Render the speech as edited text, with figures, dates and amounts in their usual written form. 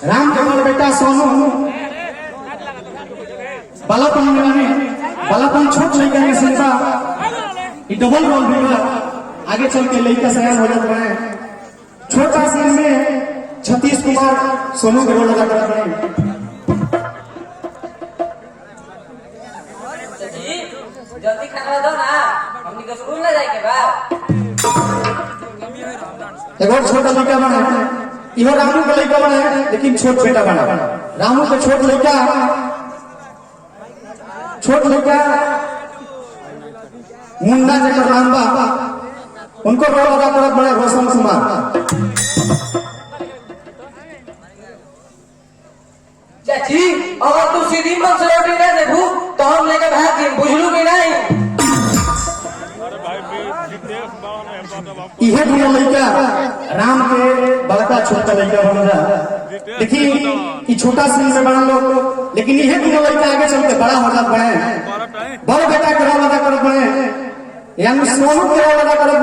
राम के बड़ बेटा सोनू बालापन में बालापन छोट लड़का के सिंबा डबल रोल भी बा। आगे चल के लड़का सयान हो जाता है। छोटा सीन में छत्तीस कुमार सोनू के रोल अदा करते हैं। जल्दी खाना दो ना, हमनी को स्कूल ले जाए के बाद। एक और छोटा लड़का बना है, इहो रामू का लड़का बना है, लेकिन छोट बेटा बना। रामू के छोट लड़का मुन्ना जकर नाम बा, उनको रोल अदा करत बड़े रोशन कुमार। चाची अगर तू सीधी मन से रोटी नहीं देखू तो हम लेके भाग जी, बुझलू कि नहीं? इहे दोनों लड़का राम के बड़का छोटा लड़का बन रहा। देखिए छोटा सीन में बड़ा लोग, लेकिन इहे दोनों लड़का आगे चल के बड़ा हो जाता है। बड़ बेटा के रोल अदा करत बड़े, यानी सोनू के रोल अदा करत।